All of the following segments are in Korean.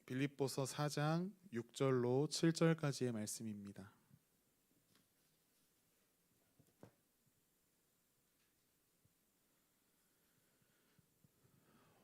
빌립보서 4장 6절로 7절까지의 말씀입니다.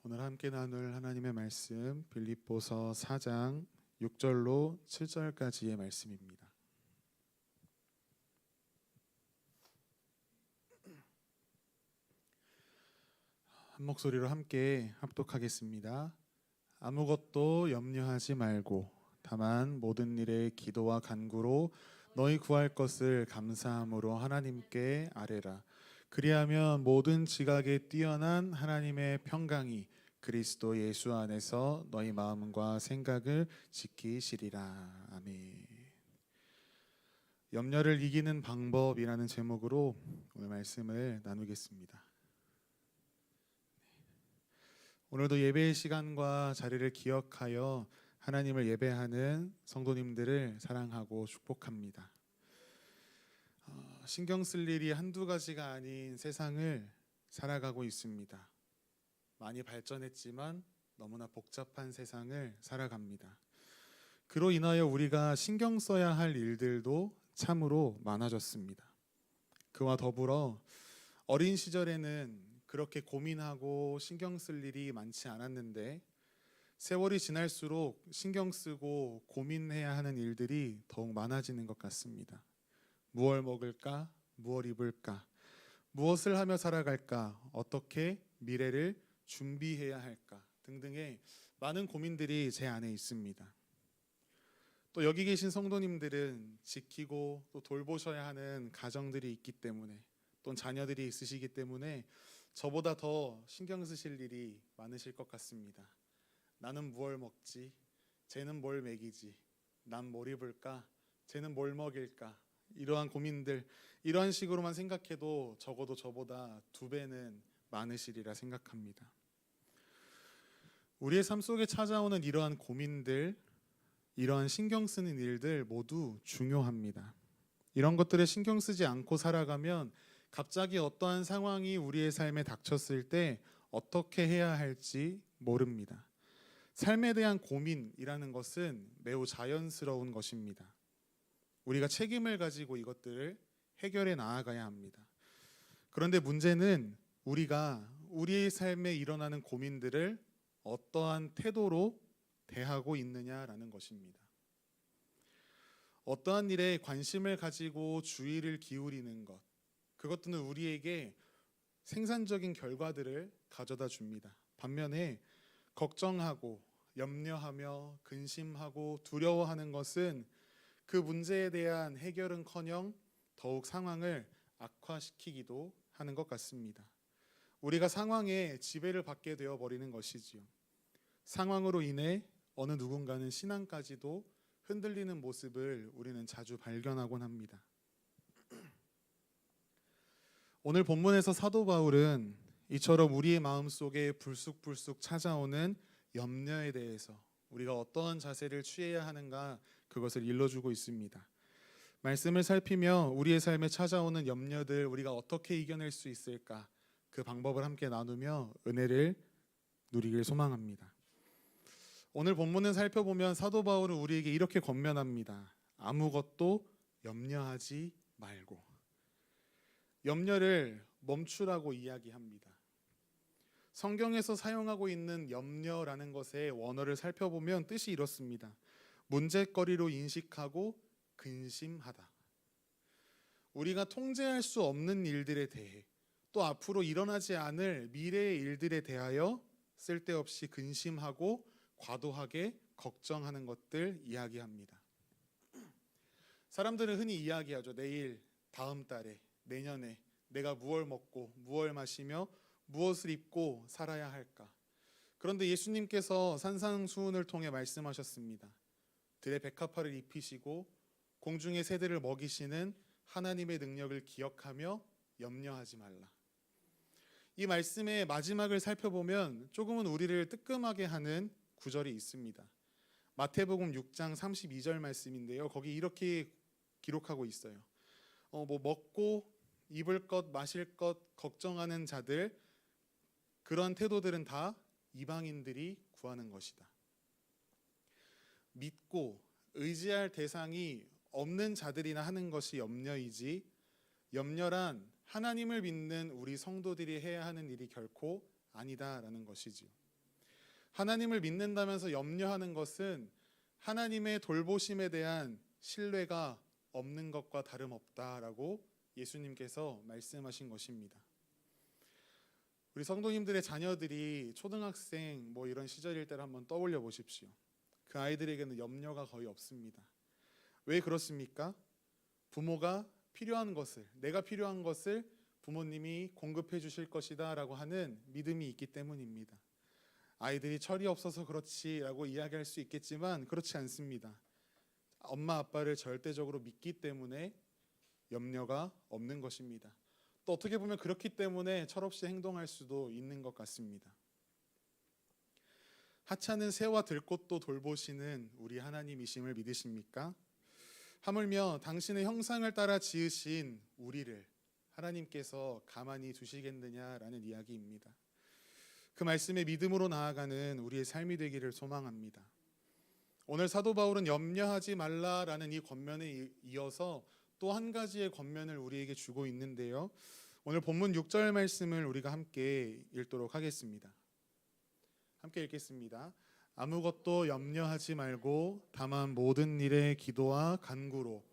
오늘 함께 나눌 하나님의 말씀 빌립보서 4장 6절로 7절까지의 말씀입니다. 한 목소리로 함께 합독하겠습니다. 아무것도 염려하지 말고 다만 모든 일에 기도와 간구로 너희 구할 것을 감사함으로 하나님께 아뢰라. 그리하면 모든 지각에 뛰어난 하나님의 평강이 그리스도 예수 안에서 너희 마음과 생각을 지키시리라. 아멘. 염려를 이기는 방법이라는 제목으로 오늘 말씀을 나누겠습니다. 오늘도 예배의 시간과 자리를 기억하여 하나님을 예배하는 성도님들을 사랑하고 축복합니다. 신경 쓸 일이 한두 가지가 아닌 세상을 살아가고 있습니다. 많이 발전했지만 너무나 복잡한 세상을 살아갑니다. 그로 인하여 우리가 신경 써야 할 일들도 참으로 많아졌습니다. 그와 더불어 어린 시절에는 그렇게 고민하고 신경 쓸 일이 많지 않았는데 세월이 지날수록 신경 쓰고 고민해야 하는 일들이 더욱 많아지는 것 같습니다. 무엇을 먹을까? 무엇을 입을까? 무엇을 하며 살아갈까? 어떻게 미래를 준비해야 할까? 등등의 많은 고민들이 제 안에 있습니다. 또 여기 계신 성도님들은 지키고 또 돌보셔야 하는 가정들이 있기 때문에 또 자녀들이 있으시기 때문에 저보다 더 신경 쓰실 일이 많으실 것 같습니다. 나는 무엇을 먹지? 쟤는 뭘 먹이지? 난 뭘 입을까? 쟤는 뭘 먹일까? 이러한 고민들, 이러한 식으로만 생각해도 적어도 저보다 2배는 많으시리라 생각합니다. 우리의 삶 속에 찾아오는 이러한 고민들, 이러한 신경 쓰는 일들 모두 중요합니다. 이런 것들에 신경 쓰지 않고 살아가면 갑자기 어떠한 상황이 우리의 삶에 닥쳤을 때 어떻게 해야 할지 모릅니다. 삶에 대한 고민이라는 것은 매우 자연스러운 것입니다. 우리가 책임을 가지고 이것들을 해결해 나아가야 합니다. 그런데 문제는 우리가 우리의 삶에 일어나는 고민들을 어떠한 태도로 대하고 있느냐라는 것입니다. 어떠한 일에 관심을 가지고 주의를 기울이는 것, 그것들은 우리에게 생산적인 결과들을 가져다 줍니다. 반면에 걱정하고 염려하며 근심하고 두려워하는 것은 그 문제에 대한 해결은커녕 더욱 상황을 악화시키기도 하는 것 같습니다. 우리가 상황에 지배를 받게 되어버리는 것이지요. 상황으로 인해 어느 누군가는 신앙까지도 흔들리는 모습을 우리는 자주 발견하곤 합니다. 오늘 본문에서 사도 바울은 이처럼 우리의 마음속에 불쑥불쑥 찾아오는 염려에 대해서 우리가 어떠한 자세를 취해야 하는가 그것을 일러주고 있습니다. 말씀을 살피며 우리의 삶에 찾아오는 염려들 우리가 어떻게 이겨낼 수 있을까 그 방법을 함께 나누며 은혜를 누리길 소망합니다. 오늘 본문을 살펴보면 사도 바울은 우리에게 이렇게 권면합니다. 아무것도 염려하지 말고. 염려를 멈추라고 이야기합니다. 성경에서 사용하고 있는 염려라는 것의 원어를 살펴보면 뜻이 이렇습니다. 문제거리로 인식하고 근심하다. 우리가 통제할 수 없는 일들에 대해 또 앞으로 일어나지 않을 미래의 일들에 대하여 쓸데없이 근심하고 과도하게 걱정하는 것들 이야기합니다. 사람들은 흔히 이야기하죠. 내일, 다음 달에, 내년에 내가 무엇을 먹고 무엇을 마시며 무엇을 입고 살아야 할까? 그런데 예수님께서 산상수훈을 통해 말씀하셨습니다. 들의 백합화를 입히시고 공중의 새들을 먹이시는 하나님의 능력을 기억하며 염려하지 말라. 이 말씀의 마지막을 살펴보면 조금은 우리를 뜨끔하게 하는 구절이 있습니다. 마태복음 6장 32절 말씀인데요. 거기 이렇게 기록하고 있어요. 먹고 입을 것, 마실 것 걱정하는 자들, 그런 태도들은 다 이방인들이 구하는 것이다. 믿고 의지할 대상이 없는 자들이나 하는 것이 염려이지, 염려란 하나님을 믿는 우리 성도들이 해야 하는 일이 결코 아니다라는 것이지요. 하나님을 믿는다면서 염려하는 것은 하나님의 돌보심에 대한 신뢰가 없는 것과 다름없다라고 예수님께서 말씀하신 것입니다. 우리 성도님들의 자녀들이 초등학생 이런 시절일 때를 한번 떠올려 보십시오. 그 아이들에게는 염려가 거의 없습니다. 왜 그렇습니까? 부모가 필요한 것을, 내가 필요한 것을 부모님이 공급해 주실 것이다 라고 하는 믿음이 있기 때문입니다. 아이들이 철이 없어서 그렇지라고 이야기할 수 있겠지만 그렇지 않습니다. 엄마 아빠를 절대적으로 믿기 때문에 염려가 없는 것입니다. 또 어떻게 보면 그렇기 때문에 철없이 행동할 수도 있는 것 같습니다. 하찮은 새와 들꽃도 돌보시는 우리 하나님이심을 믿으십니까? 하물며 당신의 형상을 따라 지으신 우리를 하나님께서 가만히 두시겠느냐라는 이야기입니다. 그 말씀에 믿음으로 나아가는 우리의 삶이 되기를 소망합니다. 오늘 사도 바울은 염려하지 말라라는 이 권면에 이어서 또 한 가지의 권면을 우리에게 주고 있는데요. 오늘 본문 6절 말씀을 우리가 함께 읽도록 하겠습니다. 함께 읽겠습니다. 아무것도 염려하지 말고 다만 모든 일에 기도와 간구로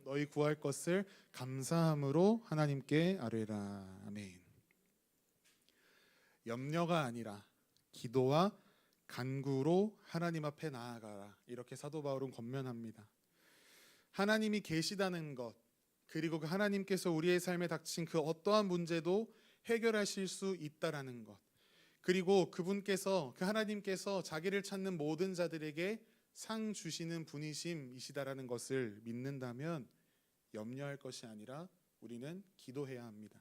너희 구할 것을 감사함으로 하나님께 아뢰라. 아멘. 염려가 아니라 기도와 간구로 하나님 앞에 나아가라. 이렇게 사도 바울은 권면합니다. 하나님이 계시다는 것, 그리고 그 하나님께서 우리의 삶에 닥친 그 어떠한 문제도 해결하실 수 있다라는 것, 그리고 그분께서, 그 하나님께서 자기를 찾는 모든 자들에게 상 주시는 분이심이시다라는 것을 믿는다면 염려할 것이 아니라 우리는 기도해야 합니다.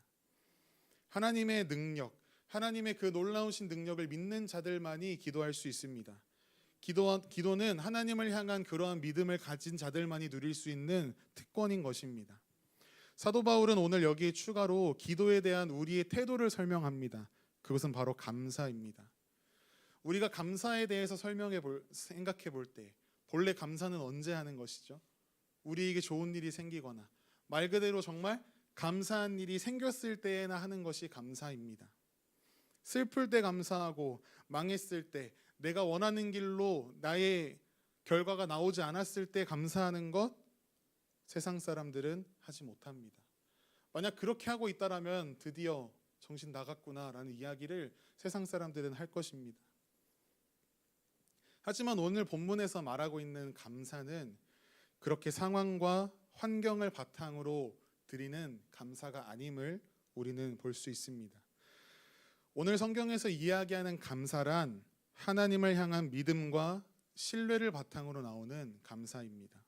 하나님의 능력, 하나님의 그 놀라우신 능력을 믿는 자들만이 기도할 수 있습니다. 기도는 하나님을 향한 그러한 믿음을 가진 자들만이 누릴 수 있는 특권인 것입니다. 사도 바울은 오늘 여기에 추가로 기도에 대한 우리의 태도를 설명합니다. 그것은 바로 감사입니다. 우리가 감사에 대해서 생각해 볼 때 본래 감사는 언제 하는 것이죠? 우리에게 좋은 일이 생기거나 말 그대로 정말 감사한 일이 생겼을 때에나 하는 것이 감사입니다. 슬플 때 감사하고 망했을 때, 내가 원하는 길로 나의 결과가 나오지 않았을 때 감사하는 것, 세상 사람들은 하지 못합니다. 만약 그렇게 하고 있다라면 드디어 정신 나갔구나라는 이야기를 세상 사람들은 할 것입니다. 하지만 오늘 본문에서 말하고 있는 감사는 그렇게 상황과 환경을 바탕으로 드리는 감사가 아님을 우리는 볼 수 있습니다. 오늘 성경에서 이야기하는 감사란 하나님을 향한 믿음과 신뢰를 바탕으로 나오는 감사입니다.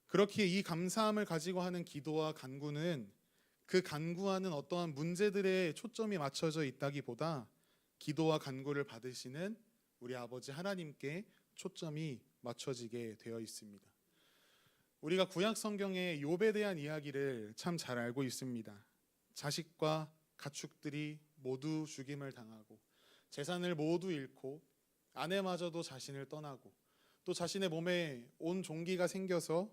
그렇기에 이 감사함을 가지고 하는 기도와 간구는 그 간구하는 어떠한 문제들에 초점이 맞춰져 있다기보다 기도와 간구를 받으시는 우리 아버지 하나님께 초점이 맞춰지게 되어 있습니다. 우리가 구약 성경의 욥에 대한 이야기를 참 잘 알고 있습니다. 자식과 가축들이 모두 죽임을 당하고 재산을 모두 잃고 아내마저도 자신을 떠나고 또 자신의 몸에 온 종기가 생겨서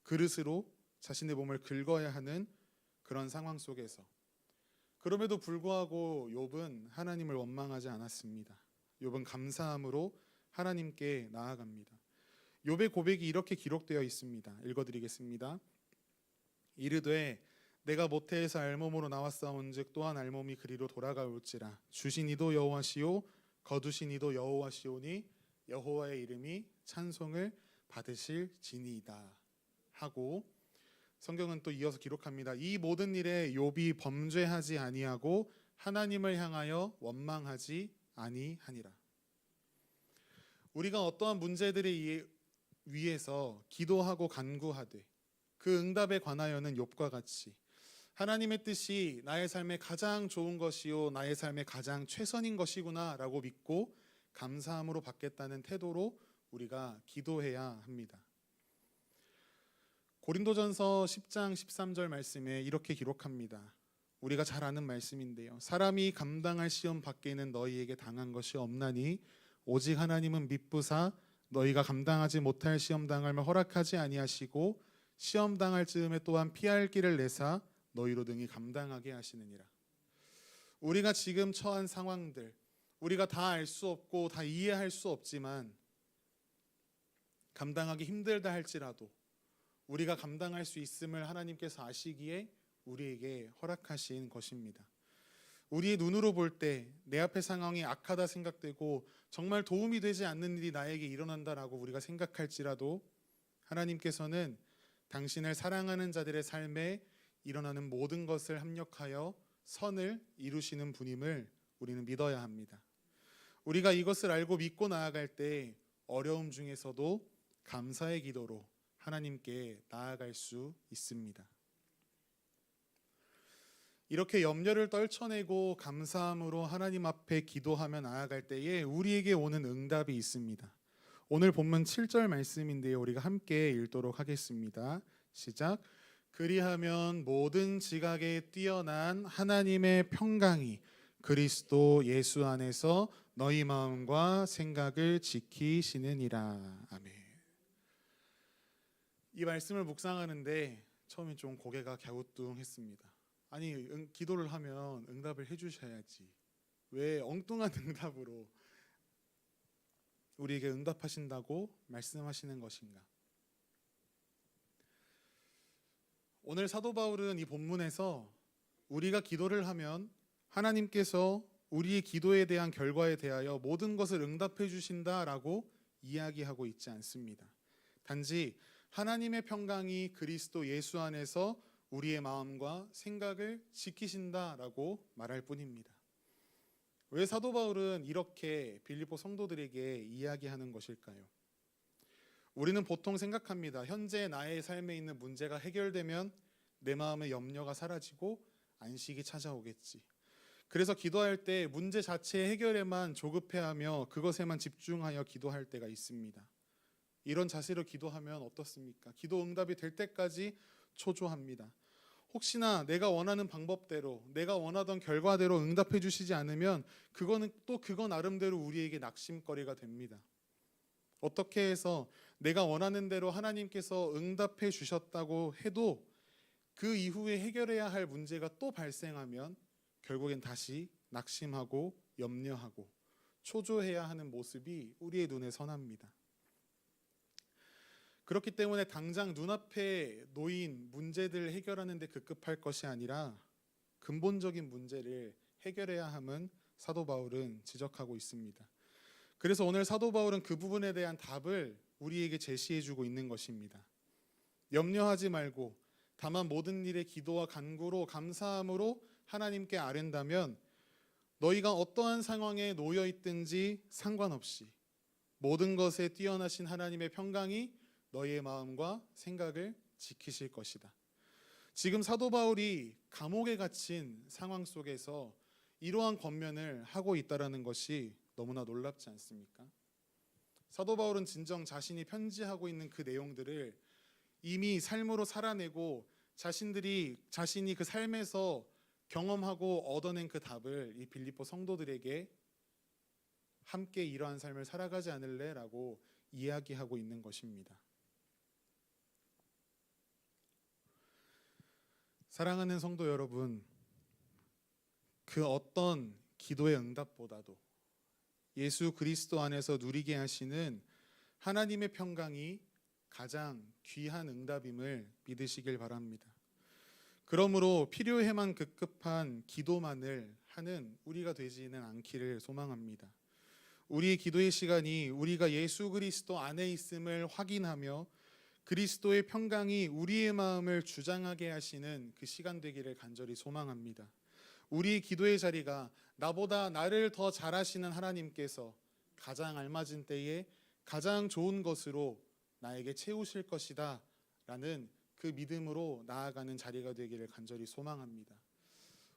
그릇으로 자신의 몸을 긁어야 하는 그런 상황 속에서 그럼에도 불구하고 욥은 하나님을 원망하지 않았습니다. 욥은 감사함으로 하나님께 나아갑니다. 욥의 고백이 이렇게 기록되어 있습니다. 읽어드리겠습니다. 이르되 내가 모태에서 알몸으로 나왔사온즉 또한 알몸이 그리로 돌아가올지라. 주신 이도 여호와시오 거두신 이도 여호와시오니 여호와의 이름이 찬송을 받으실지니이다 하고 성경은 또 이어서 기록합니다. 이 모든 일에 욥이 범죄하지 아니하고 하나님을 향하여 원망하지 아니하니라. 우리가 어떠한 문제들에 위해서 기도하고 간구하되 그 응답에 관하여는 욥과 같이 하나님의 뜻이 나의 삶에 가장 좋은 것이요 나의 삶에 가장 최선인 것이구나 라고 믿고 감사함으로 받겠다는 태도로 우리가 기도해야 합니다. 고린도전서 10장 13절 말씀에 이렇게 기록합니다. 우리가 잘 아는 말씀인데요. 사람이 감당할 시험 밖에는 너희에게 당한 것이 없나니 오직 하나님은 미쁘사 너희가 감당하지 못할 시험 당함을 허락하지 아니하시고 시험 당할 즈음에 또한 피할 길을 내사 너희로 등이 감당하게 하시느니라. 우리가 지금 처한 상황들, 우리가 다 알 수 없고 다 이해할 수 없지만 감당하기 힘들다 할지라도 우리가 감당할 수 있음을 하나님께서 아시기에 우리에게 허락하신 것입니다. 우리의 눈으로 볼 때 내 앞의 상황이 악하다 생각되고 정말 도움이 되지 않는 일이 나에게 일어난다라고 우리가 생각할지라도 하나님께서는 당신을 사랑하는 자들의 삶에 일어나는 모든 것을 합력하여 선을 이루시는 분임을 우리는 믿어야 합니다. 우리가 이것을 알고 믿고 나아갈 때 어려움 중에서도 감사의 기도로 하나님께 나아갈 수 있습니다. 이렇게 염려를 떨쳐내고 감사함으로 하나님 앞에 기도하며 나아갈 때에 우리에게 오는 응답이 있습니다. 오늘 본문 7절 말씀인데요. 우리가 함께 읽도록 하겠습니다. 시작. 그리하면 모든 지각에 뛰어난 하나님의 평강이 그리스도 예수 안에서 너희 마음과 생각을 지키시느니라. 아멘. 이 말씀을 묵상하는데 처음에 좀 고개가 갸우뚱했습니다. 아니 기도를 하면 응답을 해주셔야지 왜 엉뚱한 응답으로 우리에게 응답하신다고 말씀하시는 것인가? 오늘 사도 바울은 이 본문에서 우리가 기도를 하면 하나님께서 우리의 기도에 대한 결과에 대하여 모든 것을 응답해 주신다라고 이야기하고 있지 않습니다. 단지 하나님의 평강이 그리스도 예수 안에서 우리의 마음과 생각을 지키신다라고 말할 뿐입니다. 왜 사도 바울은 이렇게 빌립보 성도들에게 이야기하는 것일까요? 우리는 보통 생각합니다. 현재 나의 삶에 있는 문제가 해결되면 내 마음의 염려가 사라지고 안식이 찾아오겠지. 그래서 기도할 때 문제 자체의 해결에만 조급해하며 그것에만 집중하여 기도할 때가 있습니다. 이런 자세로 기도하면 어떻습니까? 기도 응답이 될 때까지 초조합니다. 혹시나 내가 원하는 방법대로 내가 원하던 결과대로 응답해 주시지 않으면 그거는 또 그거 나름대로 우리에게 낙심거리가 됩니다. 어떻게 해서 내가 원하는 대로 하나님께서 응답해 주셨다고 해도 그 이후에 해결해야 할 문제가 또 발생하면 결국엔 다시 낙심하고 염려하고 초조해야 하는 모습이 우리의 눈에 선합니다. 그렇기 때문에 당장 눈앞에 놓인 문제들을 해결하는 데 급급할 것이 아니라 근본적인 문제를 해결해야 함은 사도 바울은 지적하고 있습니다. 그래서 오늘 사도 바울은 그 부분에 대한 답을 우리에게 제시해주고 있는 것입니다. 염려하지 말고 다만 모든 일에 기도와 간구로 감사함으로 하나님께 아뢰다면 너희가 어떠한 상황에 놓여 있든지 상관없이 모든 것에 뛰어나신 하나님의 평강이 너희의 마음과 생각을 지키실 것이다. 지금 사도 바울이 감옥에 갇힌 상황 속에서 이러한 권면을 하고 있다는 것이 너무나 놀랍지 않습니까? 사도 바울은 진정 자신이 편지하고 있는 그 내용들을 이미 삶으로 살아내고 자신이 그 삶에서 경험하고 얻어낸 그 답을 이 빌립보 성도들에게 함께 이러한 삶을 살아가지 않을래? 라고 이야기하고 있는 것입니다. 사랑하는 성도 여러분, 그 어떤 기도의 응답보다도 예수 그리스도 안에서 누리게 하시는 하나님의 평강이 가장 귀한 응답임을 믿으시길 바랍니다. 그러므로 필요해만 급급한 기도만을 하는 우리가 되지는 않기를 소망합니다. 우리의 기도의 시간이 우리가 예수 그리스도 안에 있음을 확인하며 그리스도의 평강이 우리의 마음을 주장하게 하시는 그 시간 되기를 간절히 소망합니다. 우리의 기도의 자리가 나보다 나를 더 잘 아시는 하나님께서 가장 알맞은 때에 가장 좋은 것으로 나에게 채우실 것이다 라는 그 믿음으로 나아가는 자리가 되기를 간절히 소망합니다.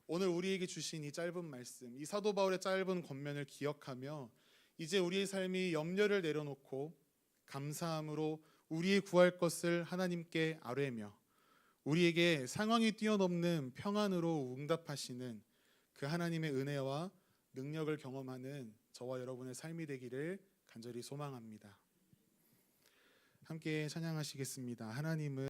오늘 우리에게 주신 이 짧은 말씀, 이 사도 바울의 짧은 권면을 기억하며 이제 우리의 삶이 염려를 내려놓고 감사함으로 우리의 구할 것을 하나님께 아뢰며 우리에게 상황이 뛰어넘는 평안으로 응답하시는 그 하나님의 은혜와 능력을 경험하는 저와 여러분의 삶이 되기를 간절히 소망합니다. 함께 찬양하시겠습니다. 하나님은